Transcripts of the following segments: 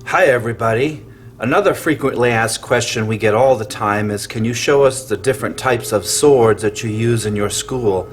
Hi everybody. Another frequently asked question we get all the time is, can you show us the different types of swords that you use in your school?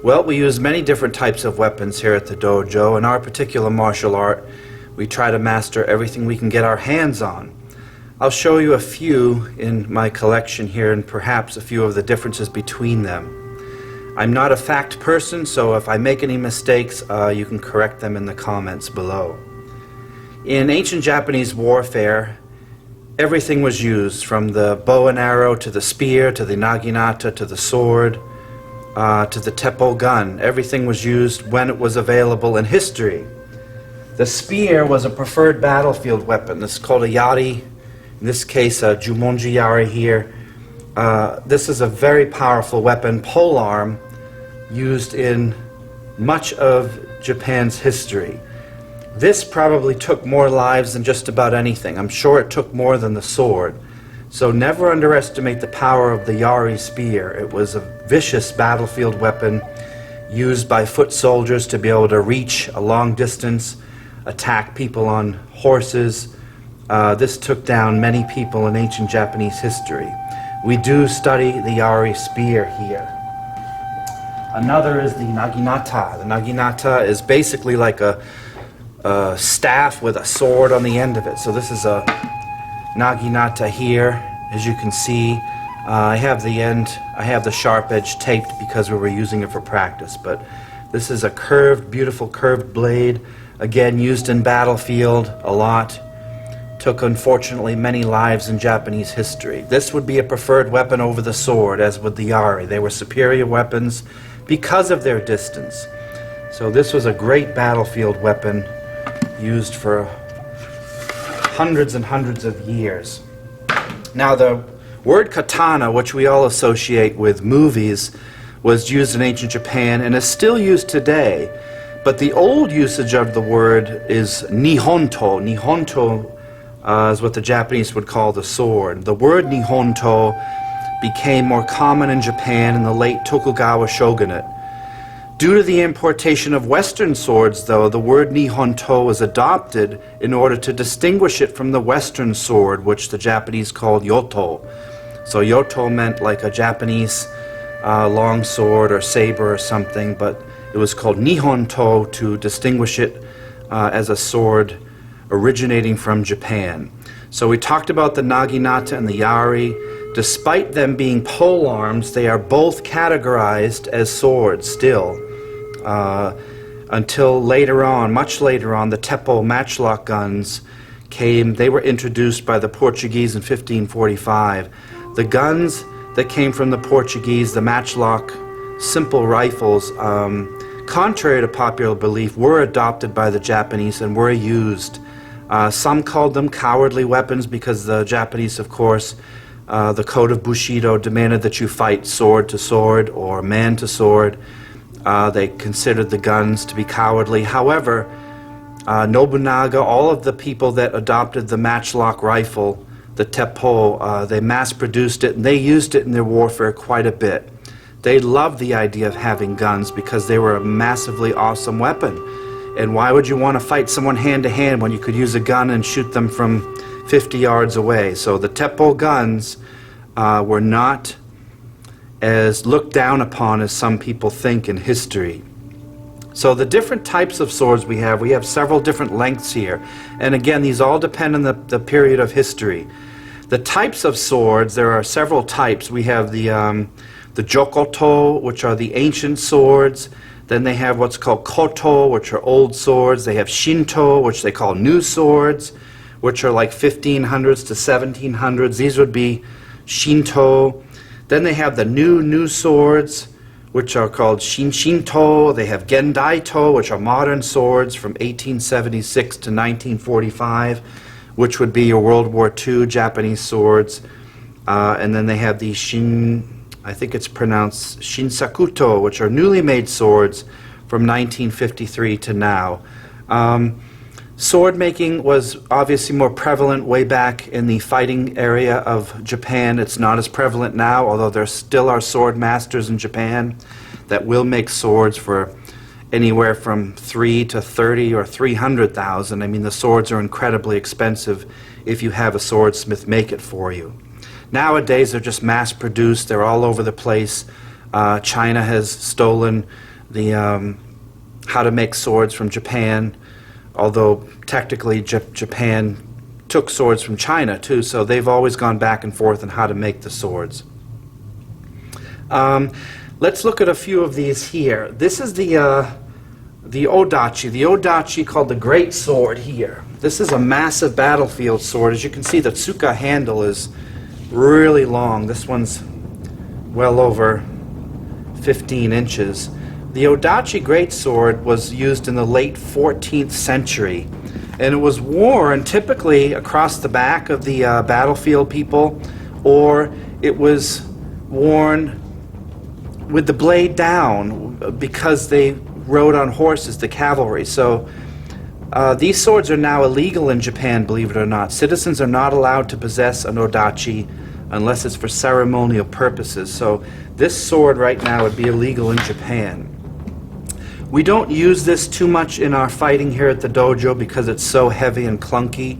Well, we use many different types of weapons here at the dojo. In our particular martial art, we try to master everything we can get our hands on. I'll show you a few in my collection here and perhaps a few of the differences between them. I'm not a fact person, so if I make any mistakes, you can correct them in the comments below. In ancient Japanese warfare, everything was used, from the bow and arrow to the spear to the naginata to the sword to the teppo gun. Everything was used when it was available in history. The spear was a preferred battlefield weapon. This is called a yari, in this case a jumonji yari here. This is a very powerful weapon, polearm, used in much of Japan's history. This probably took more lives than just about anything. I'm sure it took more than the sword. So never underestimate the power of the yari spear. It was a vicious battlefield weapon used by foot soldiers to be able to reach a long distance, attack people on horses. This took down many people in ancient Japanese history. We do study the yari spear here. Another is the naginata. The naginata is basically like a staff with a sword on the end of it. So this is a naginata here, as you can see. I have the sharp edge taped because we were using it for practice, but this is a beautiful curved blade, again used in battlefield a lot. Took, unfortunately, many lives in Japanese history. This would be a preferred weapon over the sword, as with the yari. They were superior weapons because of their distance. So this was a great battlefield weapon used for hundreds and hundreds of years. Now, the word katana, which we all associate with movies, was used in ancient Japan and is still used today. But the old usage of the word is nihonto. Nihonto is what the Japanese would call the sword. The word nihonto became more common in Japan in the late Tokugawa shogunate. Due to the importation of Western swords, though, the word nihonto was adopted in order to distinguish it from the Western sword, which the Japanese called yoto. So yoto meant like a Japanese long sword or saber or something, but it was called nihonto to distinguish it as a sword originating from Japan. So we talked about the naginata and the yari. Despite them being polearms, they are both categorized as swords still. Until later on, much later on, the teppo matchlock guns came. They were introduced by the Portuguese in 1545. The guns that came from the Portuguese, the matchlock simple rifles, contrary to popular belief, were adopted by the Japanese and were used. Some called them cowardly weapons because the Japanese, of course, the code of Bushido demanded that you fight sword to sword or man to sword. They considered the guns to be cowardly. However, Nobunaga, all of the people that adopted the matchlock rifle, the teppo, they mass-produced it and they used it in their warfare quite a bit. They loved the idea of having guns because they were a massively awesome weapon. And why would you want to fight someone hand-to-hand when you could use a gun and shoot them from 50 yards away? So the teppo guns were not as looked down upon as some people think in history. So the different types of swords we have several different lengths here. And again, these all depend on the period of history. The types of swords, there are several types. We have the jokoto, which are the ancient swords. Then they have what's called koto, which are old swords. They have shinto, which they call new swords, which are like 1500s to 1700s. These would be shinto. Then they have the new swords, which are called shinshinto. They have gendaito, which are modern swords from 1876 to 1945, which would be your World War II Japanese swords. And then they have the I think it's pronounced shinsakuto, which are newly made swords from 1953 to now. Sword making was obviously more prevalent way back in the fighting area of Japan. It's not as prevalent now, although there still are sword masters in Japan that will make swords for anywhere from 3 to 30 or 300,000. I mean, the swords are incredibly expensive if you have a swordsmith make it for you. Nowadays, they're just mass-produced. They're all over the place. China has stolen the how to make swords from Japan, although technically Japan took swords from China too, so they've always gone back and forth on how to make the swords. Let's look at a few of these here. This is the Odachi called the Great Sword here. This is a massive battlefield sword. As you can see, the tsuka handle is really long. This one's well over 15 inches. The Odachi Great Sword was used in the late 14th century, and it was worn typically across the back of the battlefield people, or it was worn with the blade down because they rode on horses, the cavalry. So these swords are now illegal in Japan, believe it or not. Citizens are not allowed to possess an Odachi unless it's for ceremonial purposes. So this sword right now would be illegal in Japan. We don't use this too much in our fighting here at the dojo because it's so heavy and clunky.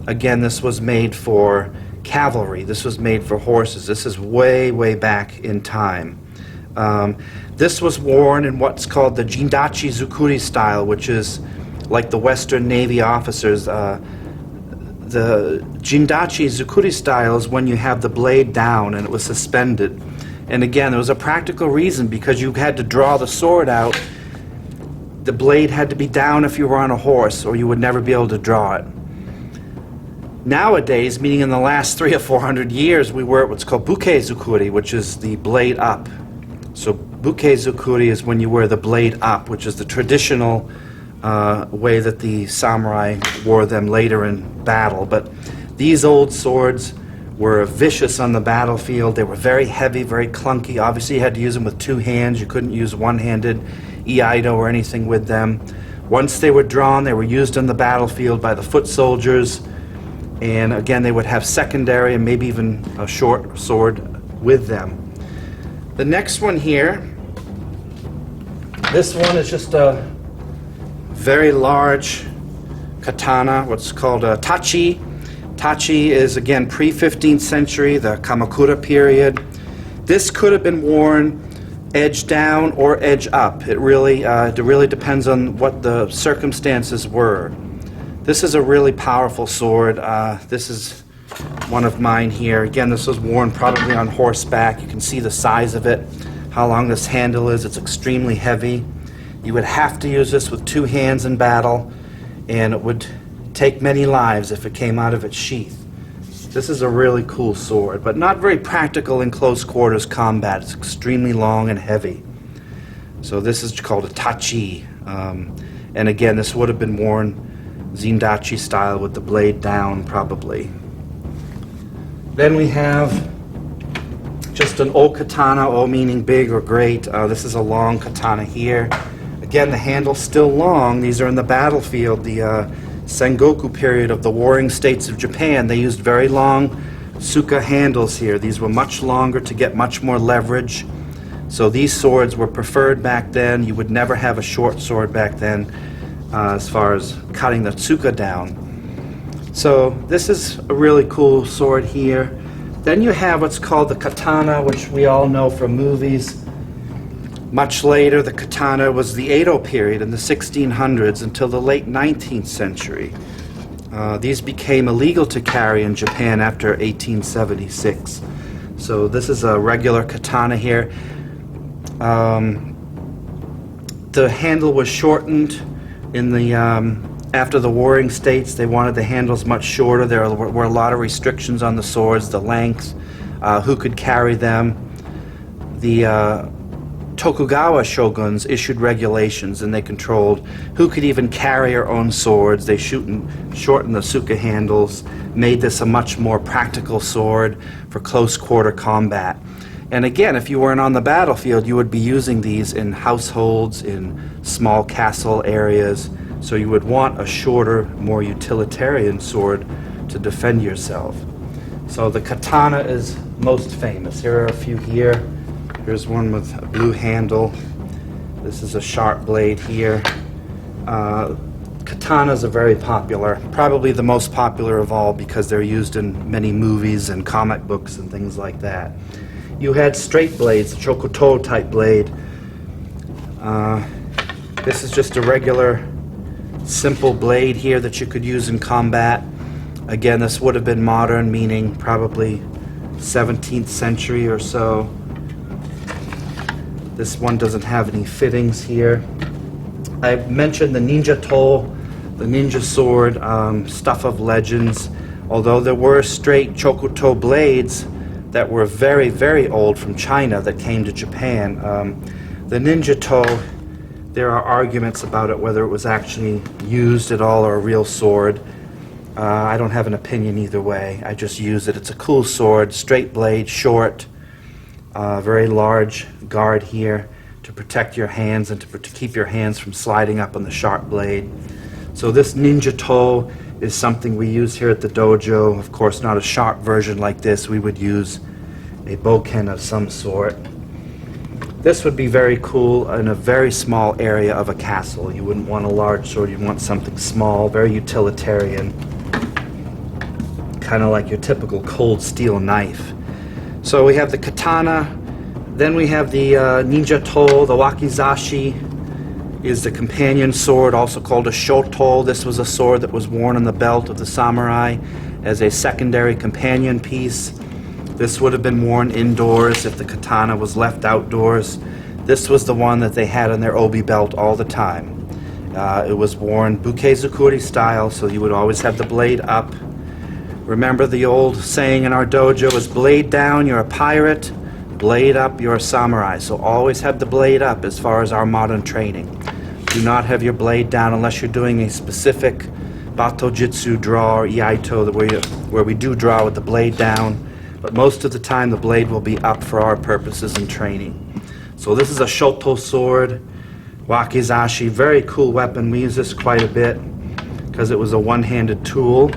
Again, this was made for cavalry. This was made for horses. This is way, way back in time. This was worn in what's called the Jindachi Zukuri style, which is like the Western Navy officers. The Jindachi Zukuri style is when you have the blade down and it was suspended. And again, there was a practical reason because you had to draw the sword out. The blade had to be down if you were on a horse, or you would never be able to draw it. Nowadays, meaning in the last 300 or 400 years, we wear what's called buke zukuri, which is the blade up. So buke zukuri is when you wear the blade up, which is the traditional way that the samurai wore them later in battle. But these old swords were vicious on the battlefield. They were very heavy, very clunky. Obviously, you had to use them with two hands. You couldn't use one-handed iaido or anything with them. Once they were drawn, they were used on the battlefield by the foot soldiers. And again, they would have secondary and maybe even a short sword with them. The next one here, this one is just a very large katana, what's called a Tachi. Tachi is, again, pre-15th century, the Kamakura period. This could have been worn edge down or edge up. It really depends on what the circumstances were. This is a really powerful sword. This is one of mine here. Again, this was worn probably on horseback. You can see the size of it, how long this handle is. It's extremely heavy. You would have to use this with two hands in battle, and it would take many lives if it came out of its sheath. This is a really cool sword, but not very practical in close quarters combat. It's extremely long and heavy. So this is called a Tachi. And again, this would have been worn Zindachi style with the blade down probably. Then we have just an O katana, O meaning big or great. This is a long katana here. Again, the handle's still long. These are in the battlefield, the Sengoku period of the warring states of Japan. They used very long tsuka handles here. These were much longer to get much more leverage. So these swords were preferred back then. You would never have a short sword back then as far as cutting the tsuka down. So this is a really cool sword here. Then you have what's called the katana, which we all know from movies. Much later, the katana was the Edo period in the 1600s until the late 19th century. These became illegal to carry in Japan after 1876. So this is a regular katana here. The handle was shortened in the after the warring states. They wanted the handles much shorter. There were a lot of restrictions on the swords, the length, who could carry them. The Tokugawa shoguns issued regulations, and they controlled who could even carry their own swords. They shortened the tsuka handles, made this a much more practical sword for close quarter combat. And again, if you weren't on the battlefield, you would be using these in households, in small castle areas. So you would want a shorter, more utilitarian sword to defend yourself. So the katana is most famous. Here are a few here. Here's one with a blue handle. This is a sharp blade here. Katanas are very popular, probably the most popular of all because they're used in many movies and comic books and things like that. You had straight blades, the Shokuto type blade. This is just a regular simple blade here that you could use in combat. Again, this would have been modern, meaning probably 17th century or so. This one doesn't have any fittings here. I mentioned the ninja toe, the ninja sword, stuff of legends. Although there were straight chokuto blades that were very, very old from China that came to Japan. The ninja toe, there are arguments about it, whether it was actually used at all or a real sword. I don't have an opinion either way. I just use it. It's a cool sword, straight blade, short, very large guard here to protect your hands and to keep your hands from sliding up on the sharp blade. So this ninja toe is something we use here at the dojo. Of course, not a sharp version like this. We would use a bokken of some sort. This would be very cool in a very small area of a castle. You wouldn't want a large sword. You'd want something small, very utilitarian, kind of like your typical cold steel knife. So we have the katana. Then we have the ninja toe. The wakizashi is the companion sword, also called a Sholto. This was a sword that was worn on the belt of the samurai as a secondary companion piece. This would have been worn indoors if the katana was left outdoors. This was the one that they had on their obi belt all the time. It was worn bukezukuri style, so you would always have the blade up. Remember the old saying in our dojo is blade down, you're a pirate. Blade up, you're a samurai. So always have the blade up as far as our modern training. Do not have your blade down unless you're doing a specific bato jitsu draw or iaito where we do draw with the blade down. But most of the time the blade will be up for our purposes in training. So this is a Sholto sword, Wakizashi, very cool weapon. We use this quite a bit because it was a one-handed tool.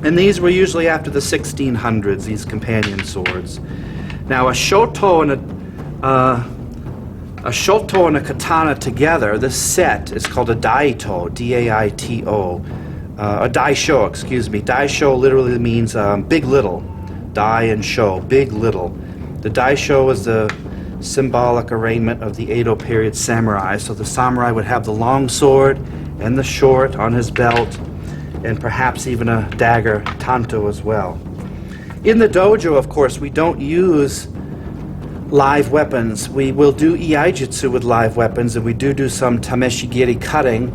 And these were usually after the 1600s, these companion swords. Now a Sholto and a katana together, this set is called a daito, D-A-I-T-O. A daisho, excuse me. Daisho literally means big little. Dai and sho, big little. The daisho is the symbolic arraignment of the Edo period samurai. So the samurai would have the long sword and the short on his belt, and perhaps even a dagger, Tanto, as well. In the dojo, of course, we don't use live weapons. We will do iaijutsu with live weapons, and we do some tameshigiri cutting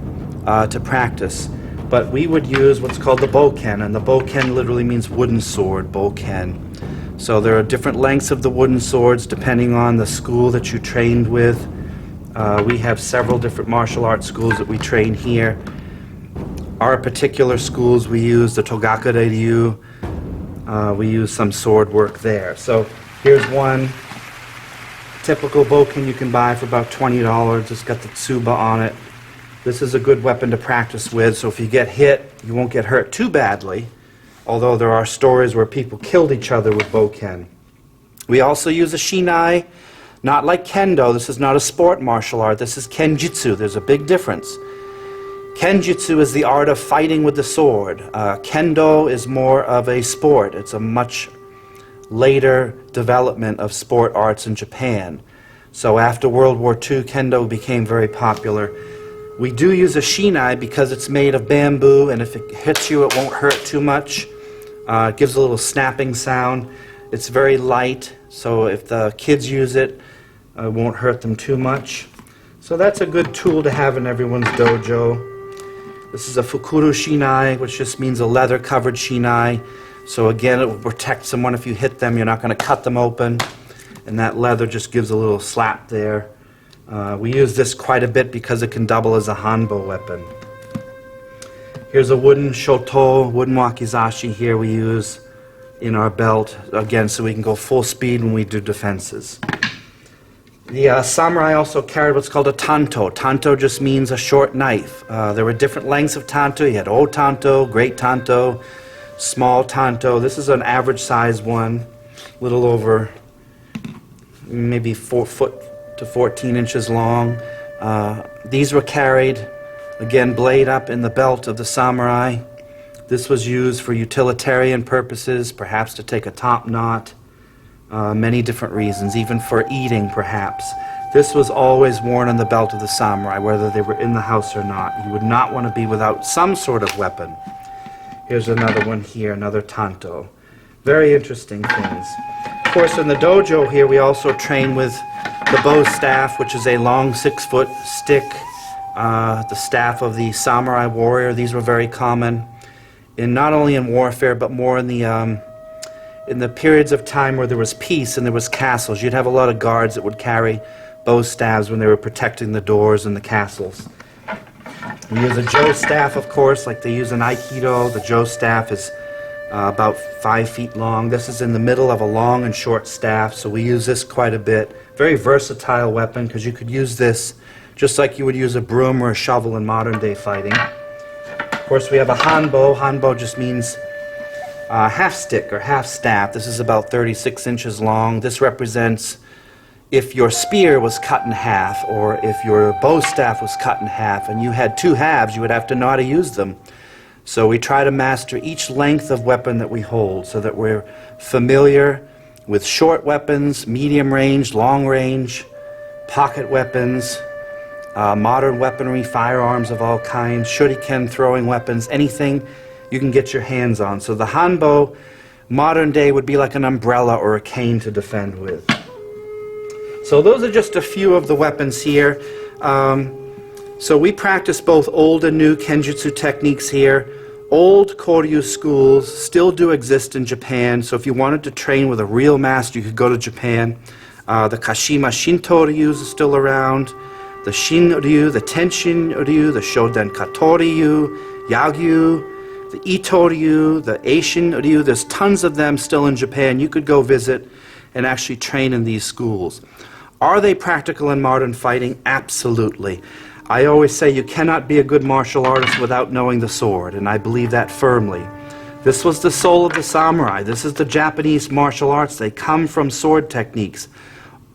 to practice. But we would use what's called the bokken, and the bokken literally means wooden sword, bokken. So there are different lengths of the wooden swords depending on the school that you trained with. We have several different martial arts schools that we train here. Our particular schools, we use the Togakure Ryu. We use some sword work there. So here's one typical bokken you can buy for about $20. It's got the tsuba on it. This is a good weapon to practice with, so if you get hit, you won't get hurt too badly, although there are stories where people killed each other with bokken. We also use a shinai, not like kendo. This is not a sport martial art. This is kenjutsu. There's a big difference. Kenjutsu is the art of fighting with the sword. Kendo is more of a sport. It's a much later development of sport arts in Japan. So after World War II, kendo became very popular. We do use a shinai because it's made of bamboo, and if it hits you, it won't hurt too much. It gives a little snapping sound. It's very light, so if the kids use it, it won't hurt them too much. So that's a good tool to have in everyone's dojo. This is a fukuru shinai, which just means a leather-covered shinai. So again, it will protect someone if you hit them. You're not going to cut them open. And that leather just gives a little slap there. We use this quite a bit because it can double as a hanbo weapon. Here's a wooden Sholto, wooden wakizashi here we use in our belt, again, so we can go full speed when we do defenses. The samurai also carried what's called a Tanto. Tanto just means a short knife. There were different lengths of Tanto. You had old Tanto, great Tanto, small Tanto. This is an average size one, a little over maybe 4 foot to 14 inches long. These were carried, again, blade up in the belt of the samurai. This was used for utilitarian purposes, perhaps to take a top knot, many different reasons, even for eating, perhaps. This was always worn on the belt of the samurai, whether they were in the house or not. You would not want to be without some sort of weapon. Here's another one here, another Tanto. Very interesting things. Of course, in the dojo here, we also train with the bow staff, which is a long 6-foot stick, the staff of the samurai warrior. These were very common, not only in warfare, but more in the periods of time where there was peace and there was castles. You'd have a lot of guards that would carry bow staves when they were protecting the doors and the castles. We use a jo staff, of course, like they use in Aikido. The jo staff is about 5 feet long. This is in the middle of a long and short staff, so we use this quite a bit. Very versatile weapon, because you could use this just like you would use a broom or a shovel in modern day fighting. Of course, we have a hanbo. Hanbo just means half stick or half staff. This is about 36 inches long. This represents if your spear was cut in half, or if your bow staff was cut in half and you had 2 halves, you would have to know how to use them. So we try to master each length of weapon that we hold so that we're familiar with short weapons, medium range, long range, pocket weapons, modern weaponry, firearms of all kinds, shuriken throwing weapons, anything you can get your hands on. So the hanbo, modern day, would be like an umbrella or a cane to defend with. So those are just a few of the weapons here. So we practice both old and new kenjutsu techniques here. Old Koryu schools still do exist in Japan, so if you wanted to train with a real master, you could go to Japan. The Kashima Shinto ryus are still around. The Shin ryu, the Tenshin ryu, the Shoden Kato ryu, Yagyu, the Ito ryu, the Eishin ryu. There's tons of them still in Japan. You could go visit and actually train in these schools. Are they practical in modern fighting? Absolutely. I always say you cannot be a good martial artist without knowing the sword, and I believe that firmly. This was the soul of the samurai. This is the Japanese martial arts. They come from sword techniques.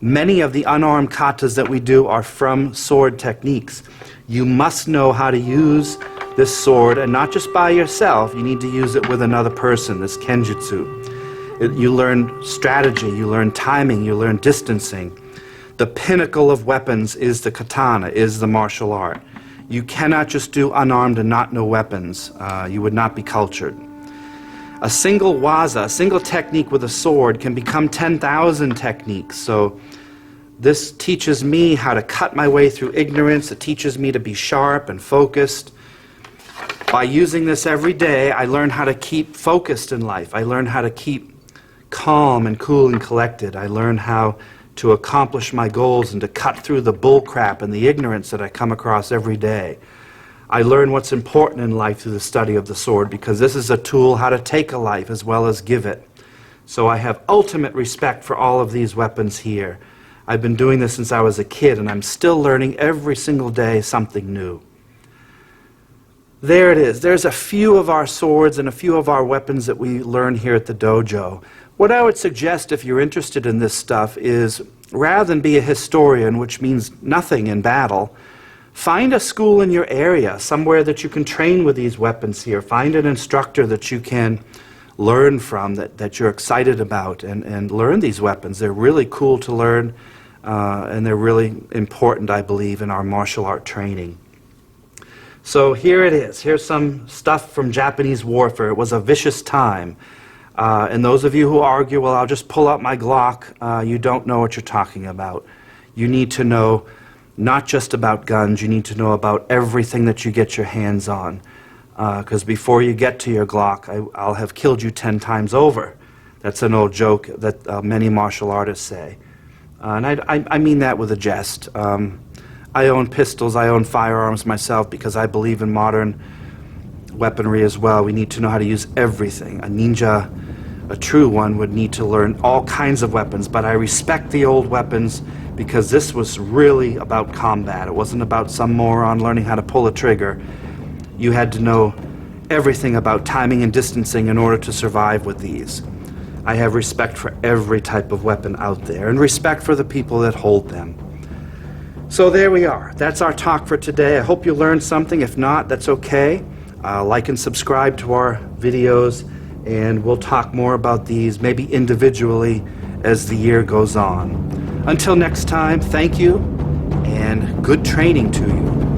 Many of the unarmed katas that we do are from sword techniques. You must know how to use this sword, and not just by yourself. You need to use it with another person, this kenjutsu. You learn strategy, you learn timing, you learn distancing. The pinnacle of weapons is the katana, is the martial art. You cannot just do unarmed and not know weapons. You would not be cultured. A single waza, a single technique with a sword, can become 10,000 techniques. So this teaches me how to cut my way through ignorance. It teaches me to be sharp and focused. By using this every day, I learn how to keep focused in life. I learn how to keep calm and cool and collected. I learn how to accomplish my goals and to cut through the bullcrap and the ignorance that I come across every day. I learn what's important in life through the study of the sword, because this is a tool how to take a life as well as give it. So I have ultimate respect for all of these weapons here. I've been doing this since I was a kid, and I'm still learning every single day something new. There it is. There's a few of our swords and a few of our weapons that we learn here at the dojo. What I would suggest, if you're interested in this stuff, is rather than be a historian, which means nothing in battle, find a school in your area, somewhere that you can train with these weapons here. Find an instructor that you can learn from, that you're excited about, and learn these weapons. They're really cool to learn, and they're really important, I believe, in our martial art training. So here it is. Here's some stuff from Japanese warfare. It was a vicious time. And those of you who argue, well, I'll just pull out my Glock, you don't know what you're talking about. You need to know not just about guns, you need to know about everything that you get your hands on. Because before you get to your Glock, I'll have killed you 10 times over. That's an old joke that many martial artists say. And I mean that with a jest. I own pistols, I own firearms myself, because I believe in modern weaponry as well. We need to know how to use everything. A ninja, a true one, would need to learn all kinds of weapons, but I respect the old weapons because this was really about combat. It wasn't about some moron learning how to pull a trigger. You had to know everything about timing and distancing in order to survive with these. I have respect for every type of weapon out there, and respect for the people that hold them. So there we are. That's our talk for today. I hope you learned something. If not, that's okay. Like and subscribe to our videos, and we'll talk more about these, maybe individually, as the year goes on. Until next time, thank you, and good training to you.